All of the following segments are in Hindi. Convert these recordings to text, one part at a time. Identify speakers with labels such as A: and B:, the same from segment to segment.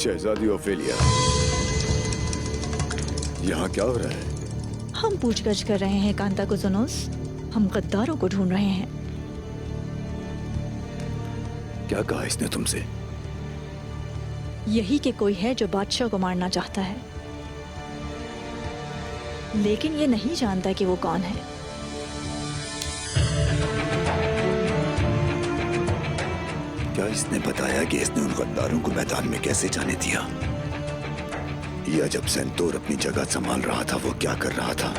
A: शहजादी ओफेलिया, यहाँ क्या हो रहा है?
B: हम पूछगछ कर रहे हैं कांता कुजुनोस। हम गद्दारों को ढूंढ रहे हैं।
A: क्या कहा इसने तुमसे?
B: यही कि कोई है जो बादशाह को मारना चाहता है, लेकिन ये नहीं जानता कि वो कौन है।
A: क्या इसने बताया कि इसने उन गद्दारों को मैदान में कैसे जाने दिया? या जब सेंतोर अपनी जगह संभाल रहा था वो क्या कर रहा था?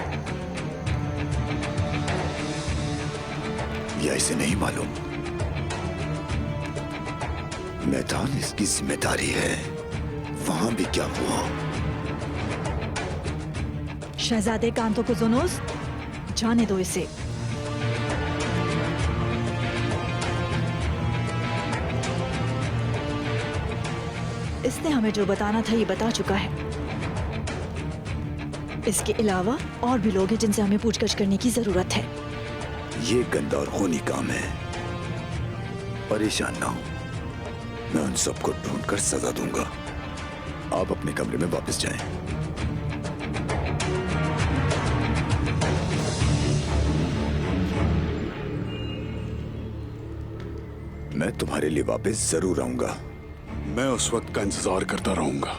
A: या इसे नहीं मालूम? मैदान इसकी जिम्मेदारी है। वहां भी क्या हुआ?
B: शहजादे कांतो कुजुनोस, जाने दो इसे। इसने हमें जो बताना था ये बता चुका है। इसके अलावा और भी लोग हैं जिनसे हमें पूछगछ करने की जरूरत है।
A: ये गंदा और खूनी काम है। परेशान ना हो, मैं उन सबको ढूंढकर सजा दूंगा। आप अपने कमरे में वापस जाएं। मैं तुम्हारे लिए वापस जरूर आऊंगा।
C: मैं उस वक्त का इंतजार करता रहूंगा।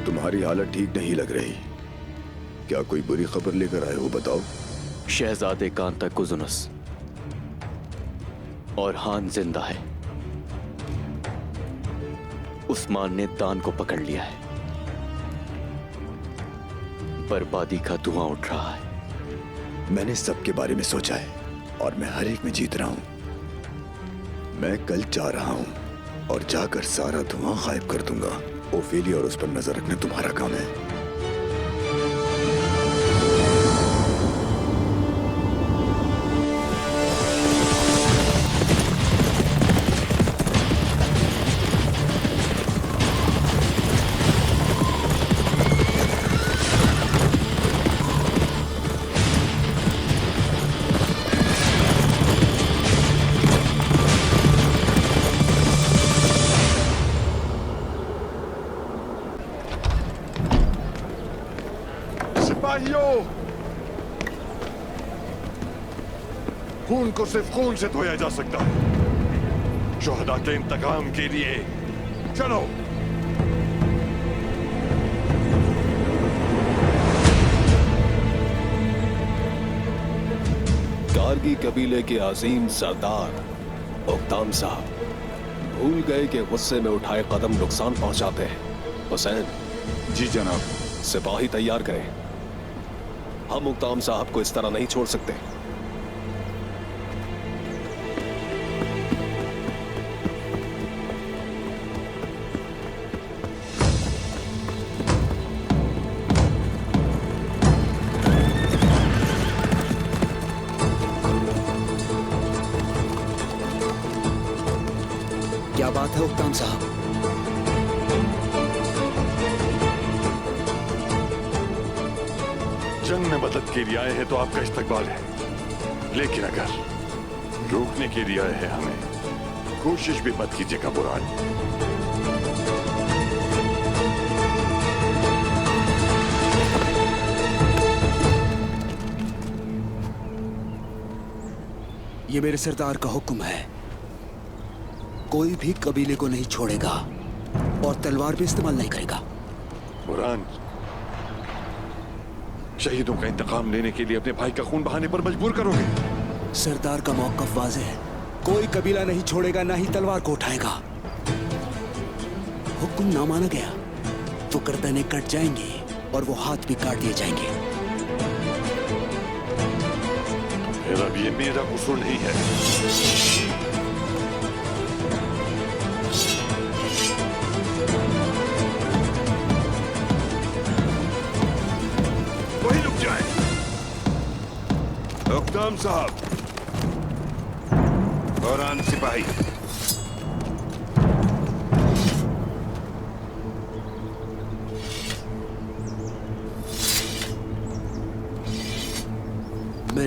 A: तुम्हारी हालत ठीक नहीं लग रही। क्या कोई बुरी खबर लेकर आए हो? बताओ।
D: शहजादे कांता कुजुनस और हान जिंदा है। उस्मान ने दान को पकड़ लिया है। बर्बादी का धुआं उठ रहा है।
A: मैंने सबके बारे में सोचा है और मैं हर एक में जीत रहा हूं। मैं कल जा रहा हूं और जाकर सारा धुआं गायब कर दूंगा। ओफेलिया और उस पर नजर रखना तुम्हारा काम है।
E: खून को सिर्फ खून से धोया जा सकता है। शुहदा के इंतकाम के लिए चलो।
F: कारगी कबीले के अजीम सरदार उक्ताम साहब भूल गए कि गुस्से में उठाए कदम नुकसान पहुंचाते हैं। हुसैन
C: जी जनाब।
F: सिपाही तैयार करें। हम उक्ताम साहब को इस तरह नहीं छोड़ सकते।
G: क्या बात है उक्ताम साहब?
E: जंग में मदद के लिए आए हैं तो आपका इस्तकबाल है, लेकिन अगर रोकने के लिए आए हैं हमें, कोशिश भी मत कीजिएगा बुरान।
G: ये मेरे सरदार का हुक्म है। कोई भी कबीले को नहीं छोड़ेगा और तलवार भी इस्तेमाल नहीं करेगा।
E: बुरान, शहीदों का इंतकाम लेने के लिए अपने भाई का खून बहाने पर मजबूर करोगे?
G: सरदार का मौक़िफ़ वाज़ेह है। कोई कबीला नहीं छोड़ेगा, ना ही तलवार को उठाएगा। हुक्म ना माना गया तो गर्दनें कट जाएंगी और वो हाथ भी काट दिए जाएंगे।
E: ये मेरा कसूर नहीं है। वही रुक जाए। उक्ताम साहब और आन सिपाही,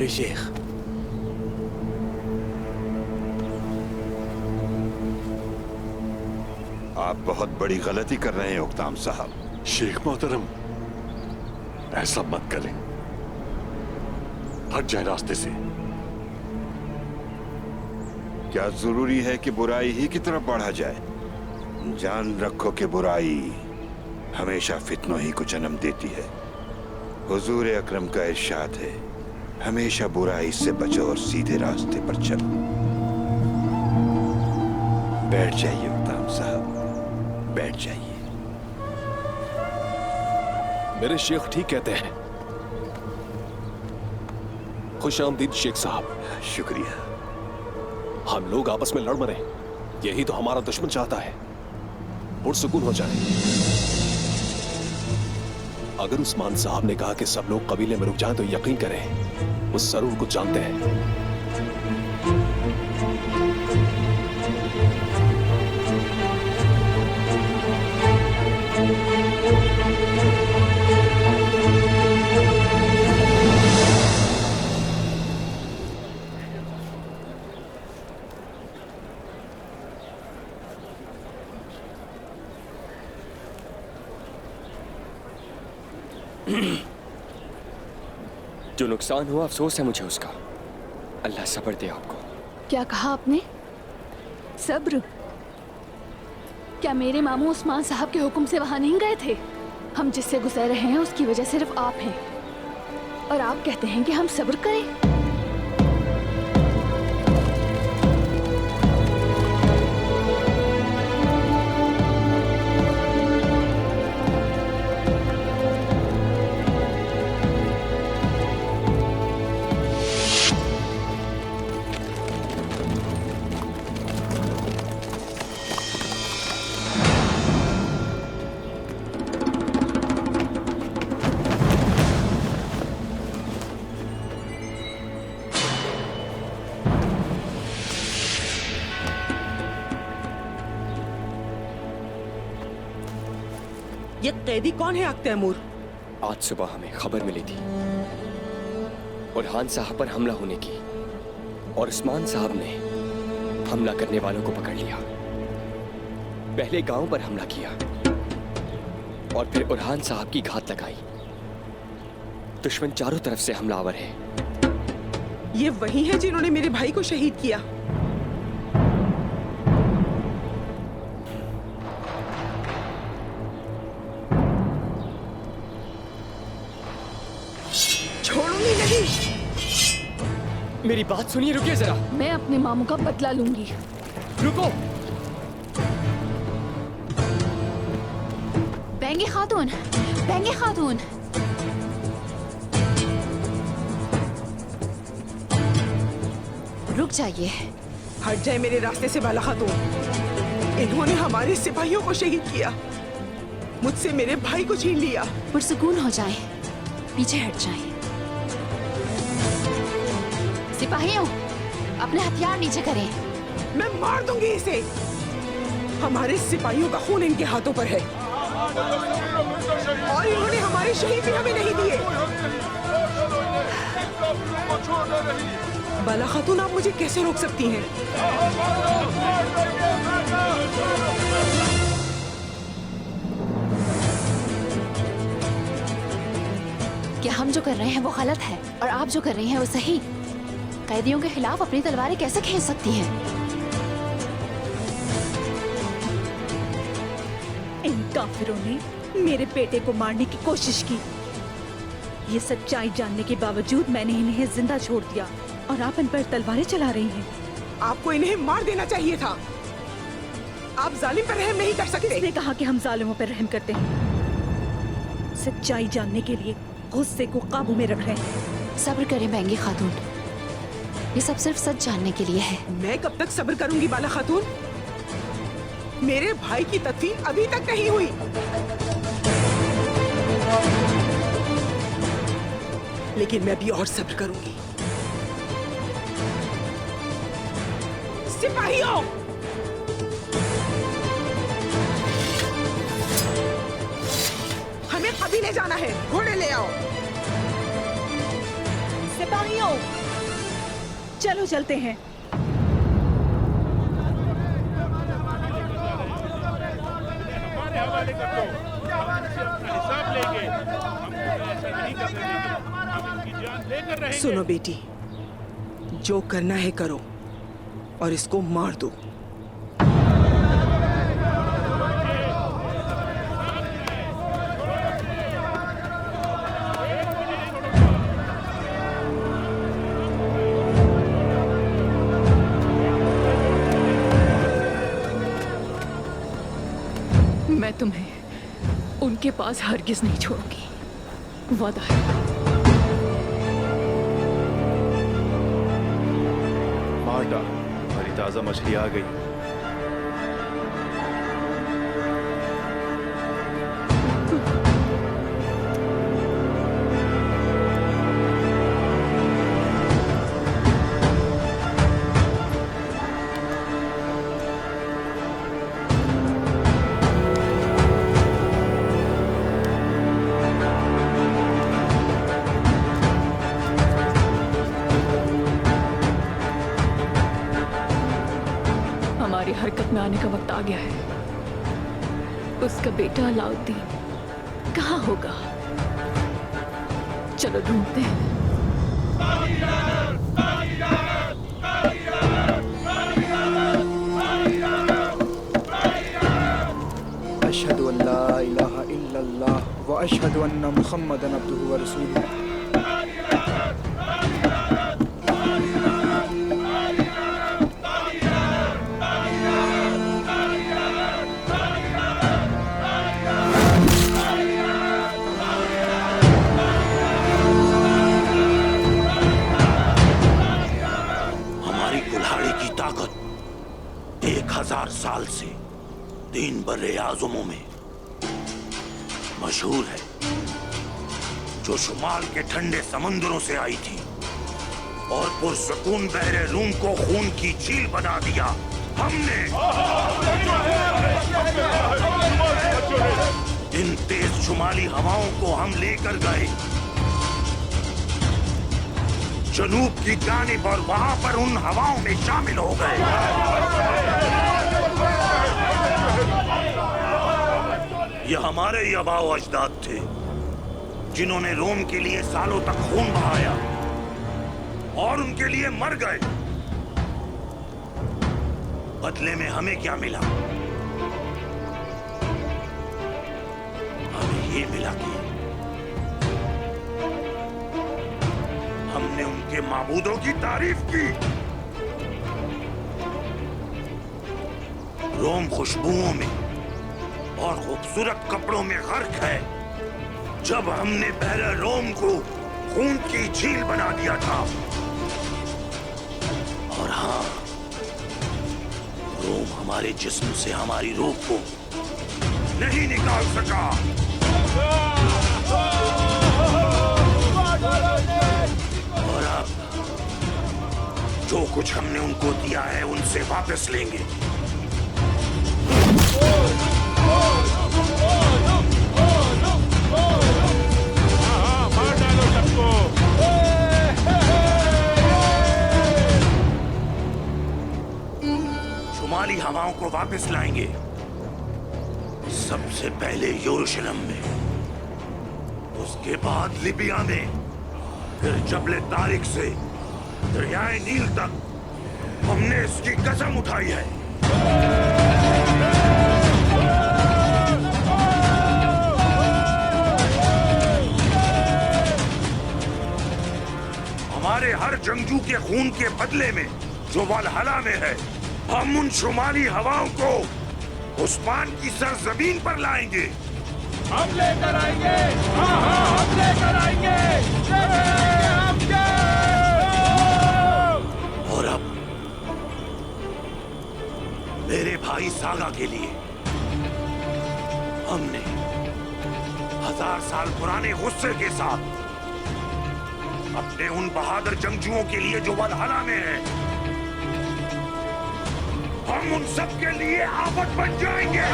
G: मेरे शेख।
H: आप बहुत बड़ी गलती कर रहे हैं उक्ताम साहब।
E: शेख मोहतरम, ऐसा मत करें, हट जाए रास्ते से।
H: क्या जरूरी है कि बुराई ही की तरफ बढ़ा जाए? जान रखो कि बुराई हमेशा फितनों ही को जन्म देती है। हुजूर अकरम का इरशाद है, हमेशा बुराई से बचो और सीधे रास्ते पर चलो। बैठ जाइए उक्ताम साहब, बैठ जाइए।
F: मेरे शेख ठीक कहते हैं। खुश आमदीद शेख साहब।
H: शुक्रिया।
F: हम लोग आपस में लड़ मरे, यही तो हमारा दुश्मन चाहता है। पुरसुकून हो जाए। अगर उस्मान साहब ने कहा कि सब लोग कबीले में रुक जाएं तो यकीन करें, वो जरूर कुछ जानते हैं।
I: जो नुकसान हुआ अफसोस है मुझे उसका। अल्लाह सब्र दे आपको।
J: क्या कहा आपने? सब्र? क्या मेरे मामू उस्मान साहब के हुक्म से वहां नहीं गए थे? हम जिससे गुजर रहे हैं उसकी वजह सिर्फ आप हैं, और आप कहते हैं कि हम सब्र करें?
K: ये कैदी कौन है अख्त तैमूर?
I: आज सुबह हमें खबर मिली थी बुरहान साहब पर हमला होने की, और उस्मान साहब ने हमला करने वालों को पकड़ लिया। पहले गांव पर हमला किया और फिर बुरहान साहब की घात लगाई। दुश्मन चारों तरफ से हमलावर है।
K: ये वही है जिन्होंने मेरे भाई को शहीद किया? छोड़ूंगी नहीं।
I: मेरी बात सुनिए, रुकिए जरा।
J: मैं अपने मामू का बदला लूंगी।
I: रुको।
J: बेंगी खातून, बेंगी खातून। रुक जाइए।
K: हट जाए मेरे रास्ते से बाला खातून। इन्होंने हमारे सिपाहियों को शहीद किया, मुझसे मेरे भाई को छीन लिया।
J: पुरसुकून हो जाए, पीछे हट जाए। सिपाहियों, अपने हथियार नीचे करें।
K: मैं मार दूंगी इसे। हमारे सिपाहियों का खून इनके हाथों पर है, और इन्होंने हमारे शहीद भी हमें नहीं दिए। बाला खातून, आप मुझे कैसे रोक सकती हैं?
J: क्या हम जो कर रहे हैं वो गलत है और आप जो कर रही हैं वो सही? कैदियों के खिलाफ अपनी तलवारें कैसे खींच सकती हैं?
B: इन काफिरों ने मेरे बेटे को मारने की कोशिश की। ये सच्चाई जानने के बावजूद मैंने इन्हें जिंदा छोड़ दिया, और आप इन पर तलवारें चला रही हैं।
K: आपको इन्हें मार देना चाहिए था। आप जालिम पर रहम नहीं कर सकते।
B: किसने कहा कि हम जालिमों पर रहम करते हैं? सच्चाई जानने के लिए गुस्से को काबू में रख रहे हैं।
J: सब्र करें बेंगी खातून, ये सब सिर्फ सच जानने के लिए है।
K: मैं कब तक सब्र करूंगी बाला खातून? मेरे भाई की तदफीन अभी तक नहीं हुई। लेकिन मैं भी और सब्र करूंगी। सिपाहियों, हमें कबीले जाना है। घोड़े ले आओ।
B: सिपाहियों, रुको, चलो चलते हैं।
K: सुनो बेटी, जो करना है करो और इसको मार दो।
J: मैं तुम्हें उनके पास हरगिज नहीं छोड़ूंगी, वादा है।
L: मार्टा, हमारी ताजा मछली आ गई।
J: हमारी हरकत में आने का वक्त आ गया है। उसका बेटा अलाउद्दीन कहाँ होगा? चलो ढूंढते हैं।
G: अशहदु अल्ला इलाहा इल्लल्लाह व अशहदु अन्ना मुहम्मदन अब्दुहु व रसूलुहु।
M: हमारी कुल्हाड़ी की ताकत 1000 साल से 3 बर्रे आज़मों में मशहूर है, जो शुमाल के ठंडे समुद्रों से आई थी और पुरसकून बहरे रूम को खून की झील बना दिया। हमने इन तेज शुमाली हवाओं को हम लेकर गए जनूब की जानिब और वहां पर उन हवाओं में शामिल हो गए। ये हमारे ही आबाओ अजदाद थे जिन्होंने रोम के लिए सालों तक खून बहाया और उनके लिए मर गए। बदले में हमें क्या मिला? हमें ये मिला कि हमने उनके माबूदों की तारीफ की। रोम खुशबुओं में और खूबसूरत कपड़ों में गर्क है। जब हमने बहरे रोम को खून की झील बना दिया था, और हाँ, रोम हमारे जिस्म से हमारी रूह को नहीं निकाल सका। और अब जो कुछ हमने उनको दिया है उनसे वापस लेंगे। शुमाली हवाओं को वापस लाएंगे, सबसे पहले यरूशलेम में, उसके बाद लिबिया में, फिर जबल तारिक से दरियाए नील तक। हमने इसकी कसम उठाई है। हमारे हर जंगजू के खून के बदले में जो वलहला में है, हम उन शुमाली हवाओं को उस्मान की सरजमीन पर लाएंगे।
N: हम लेकर आएंगे, हाँ हाँ हम लेकर आएंगे।
M: और अब मेरे भाई सागा के लिए हमने 1000 साल पुराने गुस्से के साथ अपने उन बहादुर जंगजुओं के लिए जो वलहला में है, हम उन सब के लिए आफत बन जाएंगे।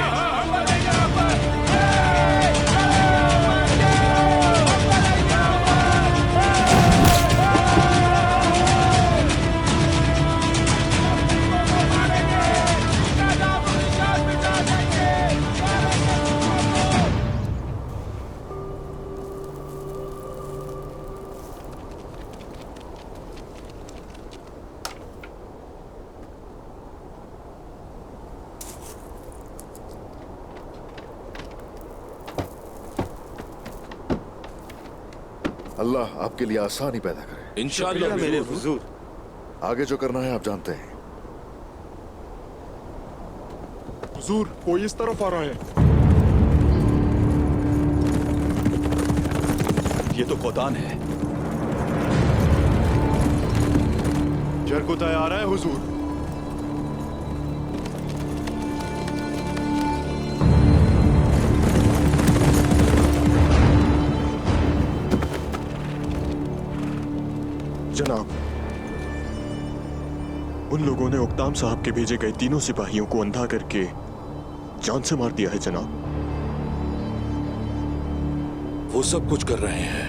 O: अल्लाह आपके लिए आसानी पैदा करे।
M: इंशाअल्लाह मेरे हुजूर।
O: आगे जो करना है आप जानते हैं।
C: हुजूर, कोई इस तरफ आ रहा है।
L: ये तो कोतान है। जरकुताय आ रहा है हुजूर।
P: जनाब, उन लोगों ने उक्ताम साहब के भेजे गए तीनों सिपाहियों को अंधा करके जान से मार दिया है जनाब।
M: वो सब कुछ कर रहे हैं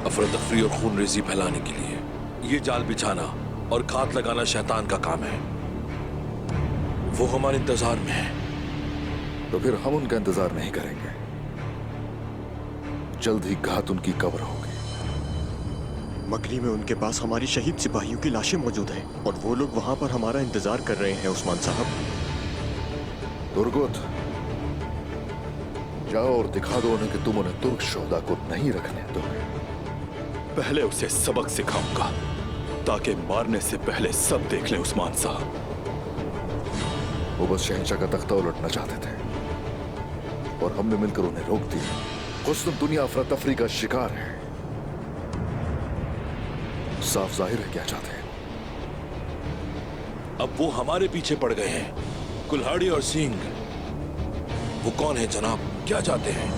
M: अफरा तफरी और खून रेजी फैलाने के लिए। ये जाल बिछाना और घात लगाना शैतान का काम है। वो हमारे इंतजार में है।
O: तो फिर हम उनका इंतजार नहीं करेंगे। जल्द ही घात उनकी कब्र होगी।
P: मकरी में उनके पास हमारी शहीद सिपाहियों की लाशें मौजूद हैं और वो लोग वहां पर हमारा इंतजार कर रहे हैं उस्मान साहब।
O: तुर्गुत, जाओ और दिखा दो उन्हें कि तुम उन्हें तुर्क शोहदा को नहीं रखने दोगे।
L: पहले उसे सबक सिखाऊंगा ताकि मारने से पहले सब देख ले उस्मान साहब।
O: वो बस शहंशाह का तख्ता उलटना चाहते थे और हमने मिलकर उन्हें रोक दिया। खुद दुनिया अफरा तफरी का शिकार है। साफ जाहिर है क्या चाहते हैं।
M: अब वो हमारे पीछे पड़ गए हैं। कुल्हाड़ी और सिंह, वो कौन है जनाब? क्या चाहते हैं?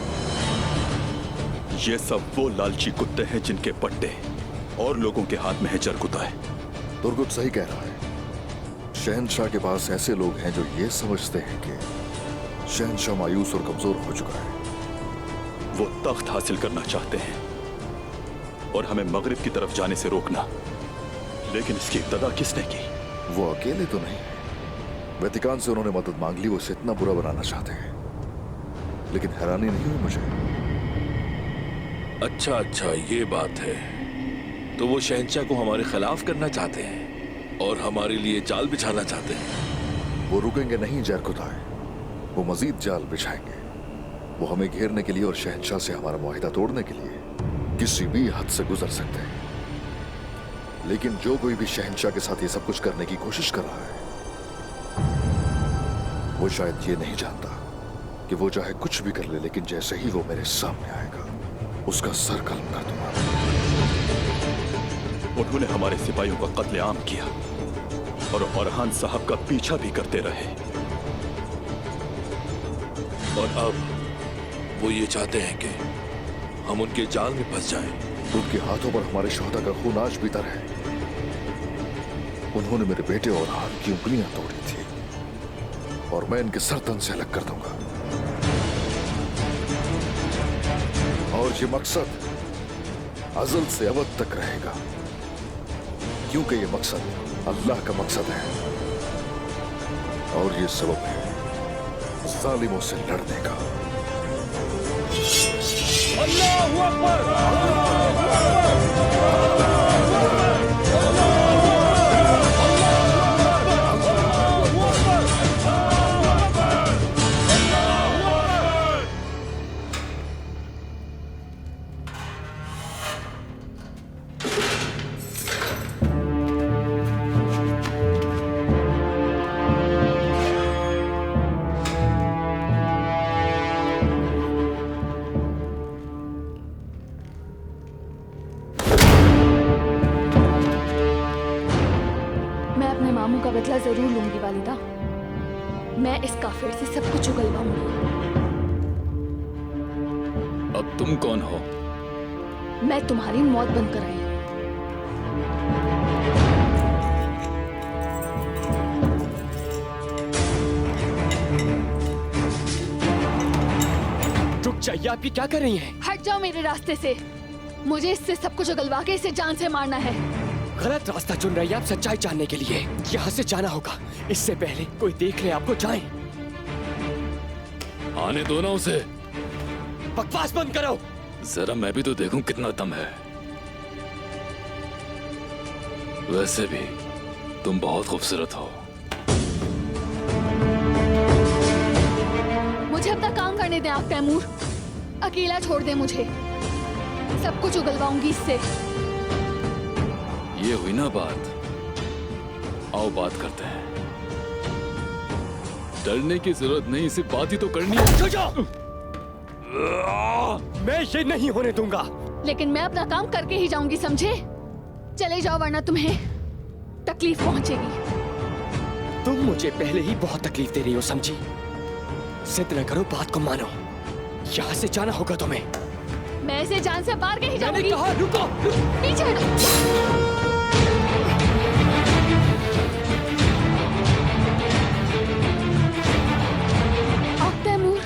L: ये सब वो लालची कुत्ते हैं जिनके पट्टे और लोगों के हाथ में है जरकुताय।
O: तुर्गुत सही कह रहा है। शहंशाह के पास ऐसे लोग हैं जो ये समझते हैं कि शहंशाह मायूस और कमजोर हो चुका है।
L: वो तख्त हासिल करना चाहते हैं और हमें मगरिब की तरफ जाने से रोकना। लेकिन इसकी इब्तदा किसने की?
O: वो अकेले तो नहीं है। वेतिकान से उन्होंने मदद मांग ली। वो उसे इतना बुरा बनाना चाहते हैं। लेकिन हैरानी नहीं हुई मुझे।
M: अच्छा, ये बात है। तो वो शहंशाह को हमारे खिलाफ करना चाहते हैं और हमारे लिए जाल बिछाना चाहते हैं।
O: वो रुकेंगे नहीं जरकुताय। वो मजीद जाल बिछाएंगे। वो हमें घेरने के लिए और शहंशाह से हमारा मुआहिदा तोड़ने के लिए किसी भी हद से गुजर सकते हैं। लेकिन जो कोई भी शहंशाह के साथ ये सब कुछ करने की कोशिश कर रहा है, वो शायद ये नहीं जानता कि वो चाहे कुछ भी कर ले, लेकिन जैसे ही वो मेरे सामने आएगा उसका सर कलम कर दूंगा।
L: उन्होंने हमारे सिपाहियों का कत्लेआम किया और ओरहान साहब का पीछा भी करते रहे।
M: और अब वो ये चाहते हैं कि हम उनके जाल में फंस जाएं।
O: उनके हाथों पर हमारे शोहदा का खून आज भी तर है। उन्होंने मेरे बेटे और हाथ की उंगलियां तोड़ी थी और मैं इनके सर तन से अलग कर दूंगा। और ये मकसद अज़ल से अबद तक रहेगा, क्योंकि ये मकसद अल्लाह का मकसद है और ये सबब है जालिमों से लड़ने का।
N: अल्लाहू अकबर।
J: बदला जरूर लूंगी वालिदा। मैं इस काफिर से सब कुछ उगलवाऊंगी।
Q: अब तुम कौन हो?
J: मैं तुम्हारी मौत बनकर आई हूं।
I: रुक जाइए, आप ये क्या कर रही हैं?
J: हट जाओ मेरे रास्ते से। मुझे इससे सब कुछ उगलवा के इसे जान से मारना है।
I: गलत रास्ता चुन रही है आप सच्चाई जानने के लिए। यहाँ से जाना होगा, इससे पहले कोई देख ले आपको। जाएं।
Q: आने दो ना उसे।
I: बकवास बंद करो।
Q: जरा मैं भी तो देखूं कितना दम है। वैसे भी तुम बहुत खूबसूरत हो।
J: मुझे अपना काम करने दें आप तैमूर। अकेला छोड़ दे मुझे। सब कुछ उगलवाऊंगी इससे।
Q: ये हुई ना बात, आओ बात करते हैं। डरने की जरूरत नहीं, सिर्फ बात ही तो करनी है।
I: मैं ये नहीं होने दूंगा।
J: लेकिन मैं अपना काम करके ही जाऊंगी, समझे? चले जाओ वरना तुम्हें तकलीफ पहुंचेगी।
I: तुम मुझे पहले ही बहुत तकलीफ दे रही हो, समझी? जिद न करो, बात को मानो। यहाँ से जाना होगा तुम्हें।
J: मैं इसे जान से मार के ही जाऊंगी।
I: मैंने कहा रुको।
J: पीछे हटो। तैमूर,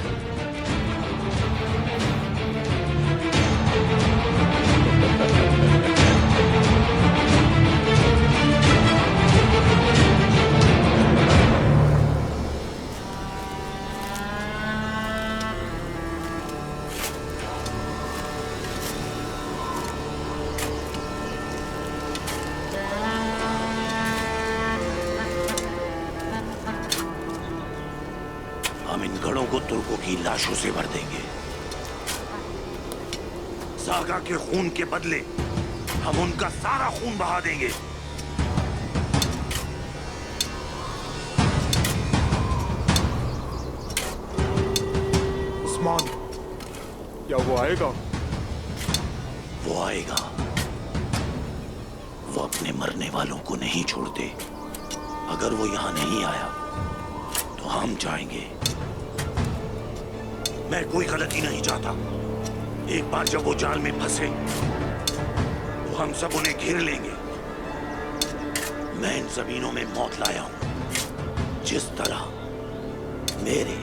M: हम इन गढ़ों को तुर्कों की लाशों से भर देंगे। सागा के खून के बदले हम उनका सारा खून बहा देंगे।
C: उस्मान, क्या वो आएगा?
M: वो आएगा। वो अपने मरने वालों को नहीं छोड़ते। अगर वो यहां नहीं आया तो हम जाएंगे। मैं कोई गलती नहीं चाहता। एक बार जब वो जाल में फंसे तो हम सब उन्हें घेर लेंगे। मैं इन जमीनों में मौत लाया हूं, जिस तरह मेरे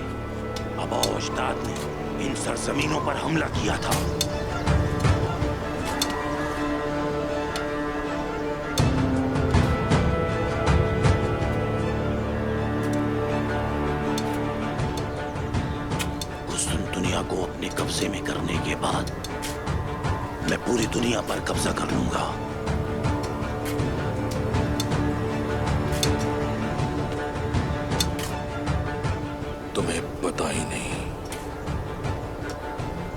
M: आबाओ अजदाद ने इन सरजमीनों पर हमला किया था। को अपने कब्जे में करने के बाद मैं पूरी दुनिया पर कब्जा कर लूंगा।
Q: तुम्हें पता ही नहीं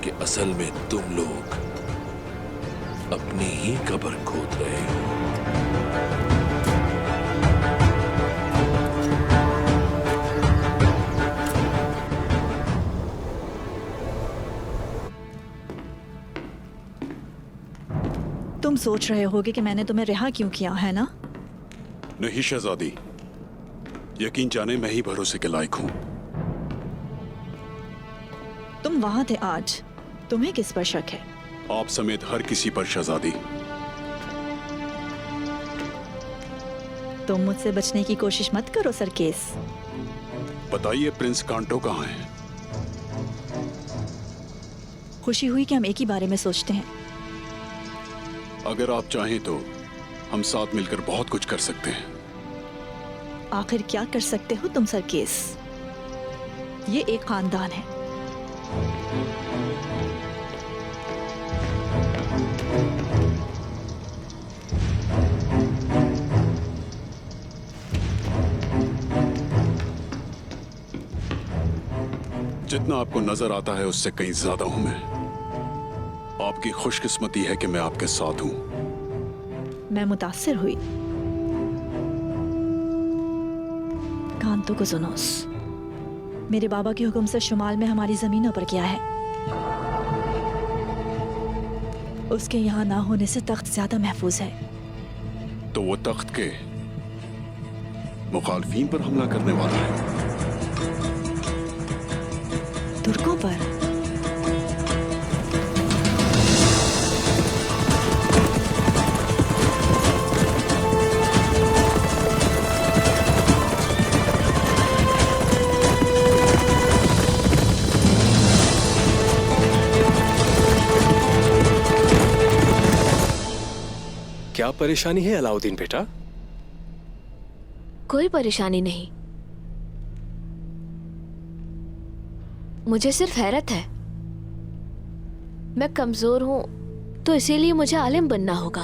Q: कि असल में तुम लोग अपनी ही कब्र खोद रहे हो।
B: तुम सोच रहे होगे कि मैंने तुम्हें रिहा क्यों किया, है ना?
L: नहीं शहजादी, यकीन जाने मैं ही भरोसे के लायक हूं।
B: तुम वहां थे आज, तुम्हें किस पर शक है?
L: आप समेत हर किसी पर शहजादी।
B: तुम मुझसे बचने की कोशिश मत करो सरकेस।
L: बताइए प्रिंस कांटो कहाँ है?
B: खुशी हुई कि हम एक ही बारे में सोचते हैं।
L: अगर आप चाहें तो हम साथ मिलकर बहुत कुछ कर सकते हैं।
B: आखिर क्या कर सकते हो तुम सरकेस? ये एक खानदान है।
L: जितना आपको नजर आता है उससे कहीं ज्यादा हूं मैं। आपकी खुशकिस्मती है कि मैं आपके साथ हूं।
B: मैं मुतासिर हुई। कांतो को सुनोस, मेरे बाबा के हुक्म से शुमाल में हमारी जमीनों पर क्या है। उसके यहाँ ना होने से तख्त ज्यादा महफूज है।
L: तो वो तख्त के मुखालफीन पर हमला करने वाला है।
B: तुर्कों पर?
F: क्या परेशानी है अलाउद्दीन बेटा?
R: कोई परेशानी नहीं, मुझे सिर्फ हैरत है। मैं कमजोर हूं तो इसीलिए मुझे आलिम बनना होगा।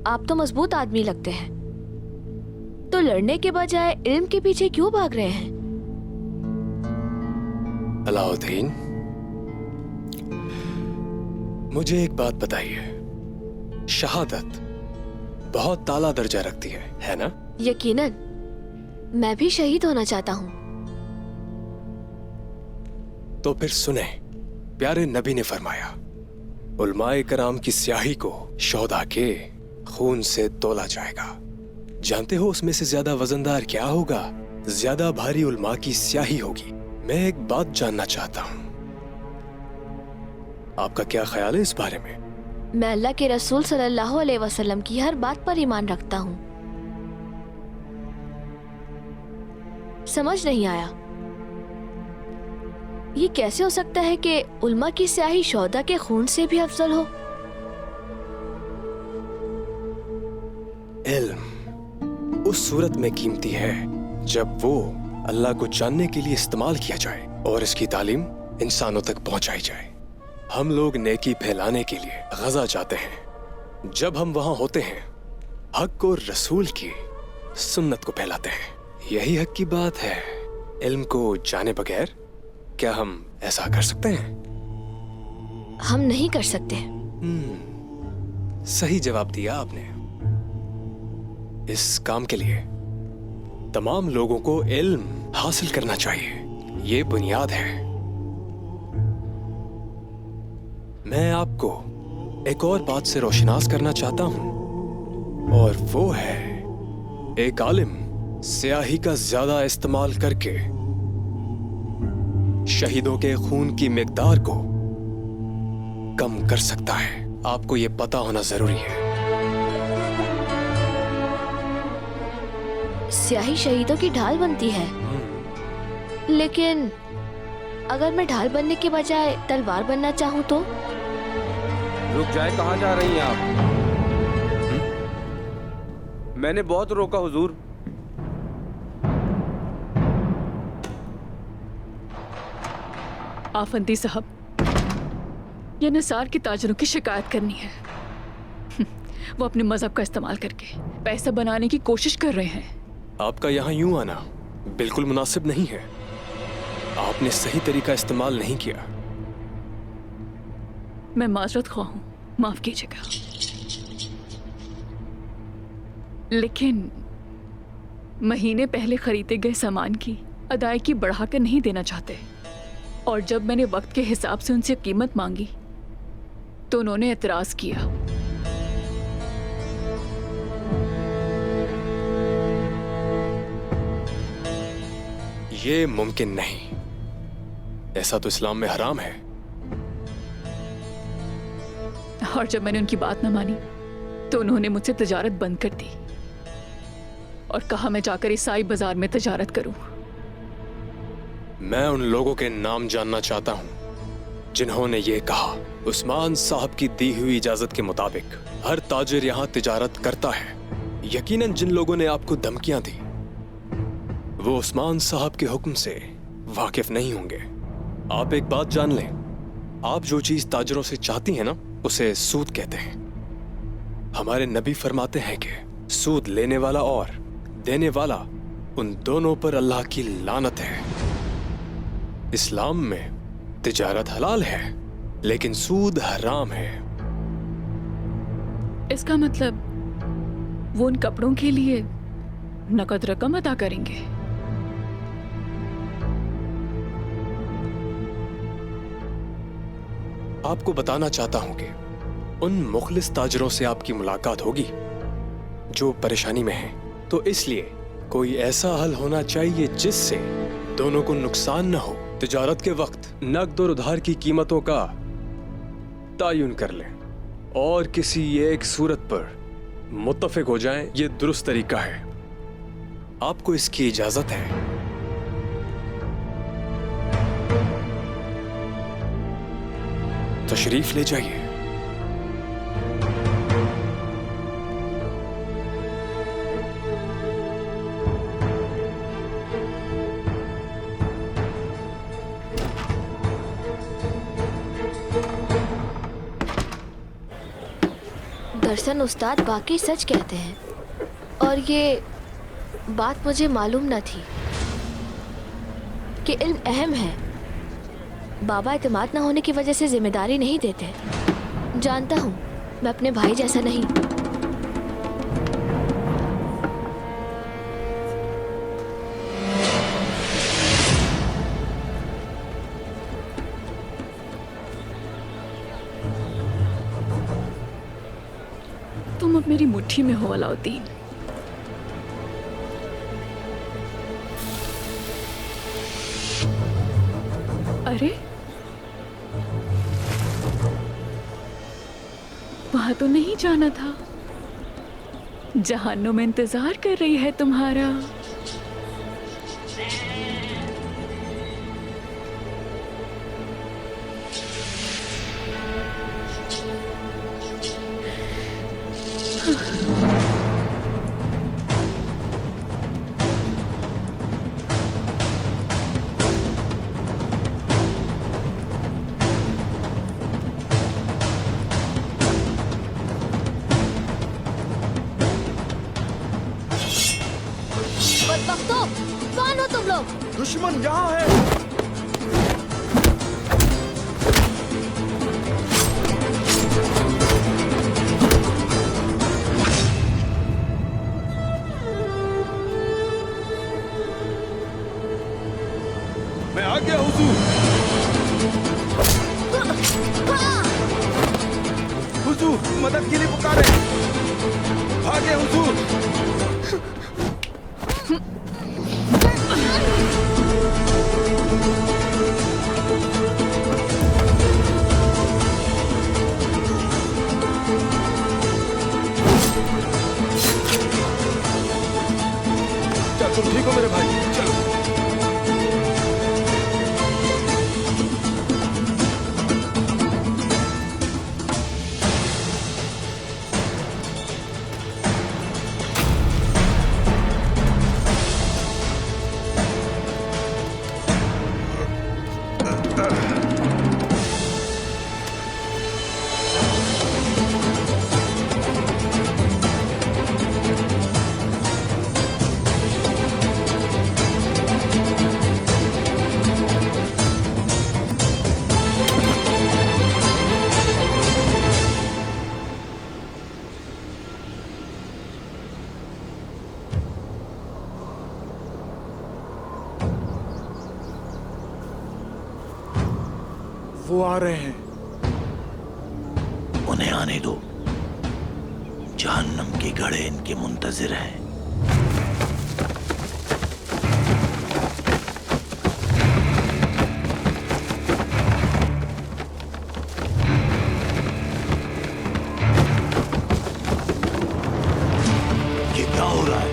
R: आप तो मजबूत आदमी लगते हैं, तो लड़ने के बजाय इल्म के पीछे क्यों भाग रहे हैं?
F: अलाउद्दीन, मुझे एक बात बताइए, शहादत बहुत ताला दर्जा रखती है ना?
R: यकीनन, मैं भी शहीद होना चाहता हूँ।
F: तो फिर सुने, प्यारे नबी ने फरमाया, उलमाए कराम की स्याही को शोधा के खून से तोला जाएगा। जानते हो उसमें से ज्यादा वजनदार क्या होगा? ज्यादा भारी उलमा की स्याही होगी। मैं एक बात जानना चाहता हूँ, आपका क्या ख्याल है इस बारे में?
R: मैं अल्लाह के रसूल सल्लल्लाहु अलैहि वसल्लम की हर बात पर ईमान रखता हूँ। समझ नहीं आया, ये कैसे हो सकता है कि उल्मा की स्याही शौदा के खून से भी अफजल हो?
F: इल्म उस सूरत में कीमती है जब वो अल्लाह को जानने के लिए इस्तेमाल किया जाए और इसकी तालीम इंसानों तक पहुंचाई जाए। हम लोग नेकी फैलाने के लिए गजा जाते हैं। जब हम वहां होते हैं, हक और रसूल की सुन्नत को फैलाते हैं। यही हक की बात है। इल्म को जाने बगैर क्या हम ऐसा कर सकते हैं?
R: हम नहीं कर सकते।
F: सही जवाब दिया आपने। इस काम के लिए तमाम लोगों को इल्म हासिल करना चाहिए। ये बुनियाद है। मैं आपको एक और बात से रोशनास करना चाहता हूं, और वो है एक आलिम स्याही का ज्यादा इस्तेमाल करके शहीदों के खून की मिकदार को कम कर सकता है। आपको ये पता होना जरूरी है।
R: स्याही शहीदों की ढाल बनती है, लेकिन अगर मैं ढाल बनने के बजाय तलवार बनना चाहूँ तो?
S: रुक जाए, कहाँ जा रही हैं आप? मैंने बहुत रोका हुजूर।
J: आफंदी साहब, ये निसार के ताजरों की शिकायत करनी है। वो अपने मजहब का इस्तेमाल करके पैसा बनाने की कोशिश कर रहे हैं।
F: आपका यहाँ यूं आना बिल्कुल मुनासिब नहीं है। आपने सही तरीका इस्तेमाल नहीं किया।
J: मैं माजरत ख्वाह हूँ, माफ कीजिएगा। लेकिन महीने पहले खरीदे गए सामान की अदायगी बढ़ाकर नहीं देना चाहते, और जब मैंने वक्त के हिसाब से उनसे कीमत मांगी तो उन्होंने एतराज किया।
F: ये मुमकिन नहीं, ऐसा तो इस्लाम में हराम है।
J: और जब मैंने उनकी बात न मानी तो उन्होंने मुझसे तिजारत बंद कर दी और कहा मैं जाकर ईसाई बाजार में तिजारत करूं।
F: मैं उन लोगों के नाम जानना चाहता हूं जिन्होंने ये कहा। उस्मान साहब की दी हुई इजाजत के मुताबिक हर ताजिर यहां तिजारत करता है। यकीनन जिन लोगों ने आपको धमकियां दी वो उस्मान साहब के हुक्म से वाकिफ नहीं होंगे। आप एक बात जान लें, आप जो चीज ताजरों से चाहती हैं ना, उसे सूद कहते हैं। हमारे नबी फरमाते हैं कि सूद लेने वाला और देने वाला, उन दोनों पर अल्लाह की लानत है। इस्लाम में तिजारत हलाल है, लेकिन सूद हराम है।
J: इसका मतलब वो उन कपड़ों के लिए नकद रकम अदा करेंगे।
F: आपको बताना चाहता हूं कि उन मुखलिस ताजरों से आपकी मुलाकात होगी जो परेशानी में हैं। तो इसलिए कोई ऐसा हल होना चाहिए जिससे दोनों को नुकसान न हो। तिजारत के वक्त नकद और उधार की कीमतों का तायुन कर लें और किसी एक सूरत पर मुत्तफिक हो जाएं। ये दुरुस्त तरीका है। आपको इसकी इजाजत है। तशरीफ ले जाइए।
R: दरअसल उस्ताद वाकई सच कहते हैं, और ये बात मुझे मालूम न थी कि इल्म अहम है। बाबा एतमाद न होने की वजह से जिम्मेदारी नहीं देते। जानता हूँ मैं अपने भाई जैसा नहीं।
J: तुम अब मेरी मुट्ठी में हो अलाउद्दीन। अरे वहां तो नहीं जाना था। जहान्नुम इंतजार कर रही है तुम्हारा।
R: बदबख्तों, कौन हो तुम लोग?
C: दुश्मन यहाँ है।
N: मैं आ गया हुजूर। हुजूर मदद के लिए पुकारे। भागे हुजूर। चल तुम ठीक हो मेरे भाई, चलो। वो आ रहे हैं।
M: उन्हें आने दो। जहन्नम के घड़े इनके मुंतजिर हैं। ये क्या हो रहा है?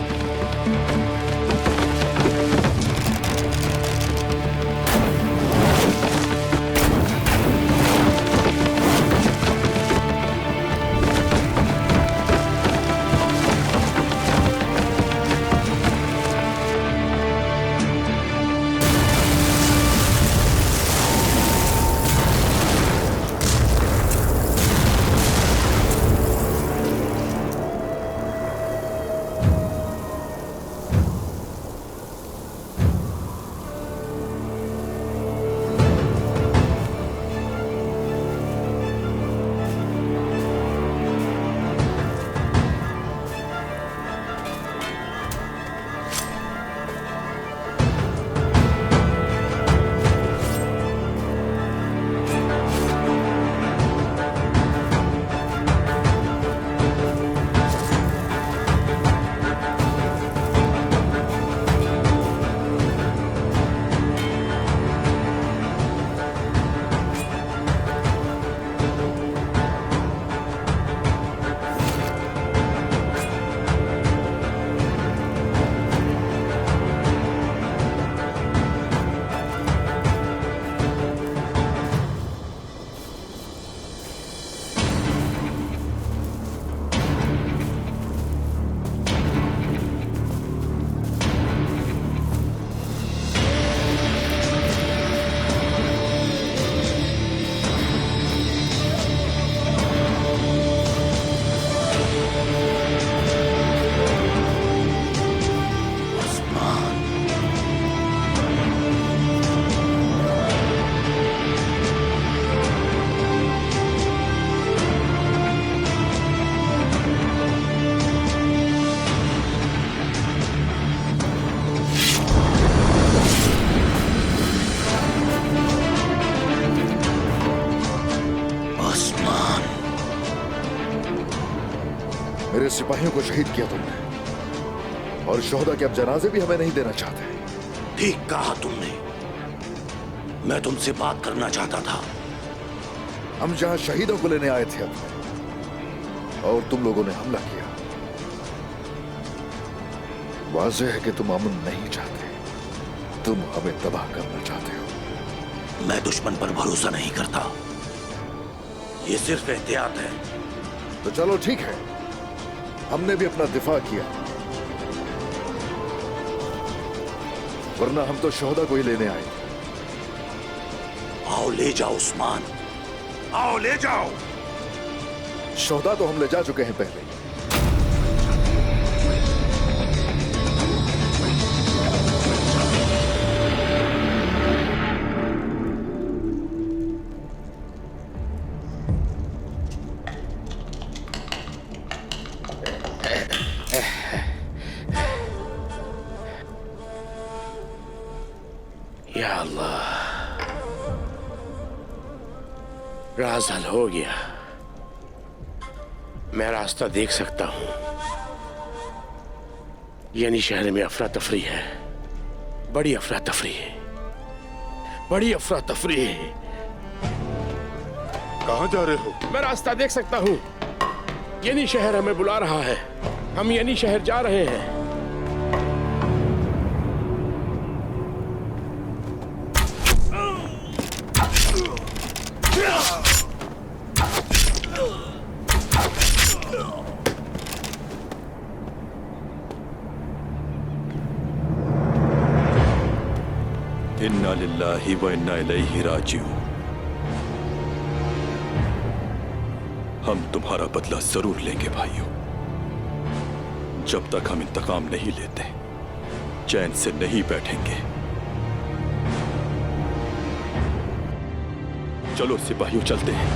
O: सिपाहियों को शहीद किया तुमने, और शोहदा के अब जनाजे भी हमें नहीं देना चाहते।
M: ठीक कहा तुमने। मैं तुमसे बात करना चाहता था।
O: हम जहां शहीदों को लेने आए थे अपने, और तुम लोगों ने हमला किया। वाज़ेह है कि तुम अमन नहीं चाहते, तुम हमें तबाह करना चाहते हो।
M: मैं दुश्मन पर भरोसा नहीं करता, ये सिर्फ एहतियात है।
O: तो चलो ठीक है, हमने भी अपना दिफा किया, वरना हम तो शोहदा को ही लेने आए।
M: आओ ले जाओ उस्मान, आओ ले जाओ।
O: शोहदा तो हम ले जा चुके हैं पहले।
T: या अल्लाह, राज हल हो गया। मैं रास्ता देख सकता हूं। यानी शहर में अफरा तफरी है, बड़ी अफरा तफरी है, बड़ी अफरा तफरी है।
E: कहां जा रहे हो?
T: मैं रास्ता देख सकता हूं। यानी शहर हमें बुला रहा है, हम यानी शहर जा रहे हैं।
L: इन्ना लिल्लाहि व इन्ना इलैहि राजिऊन। हम तुम्हारा बदला जरूर लेंगे भाइयों। जब तक हम इंतकाम नहीं लेते, चैन से नहीं बैठेंगे। चलो सिपाहियों, चलते हैं।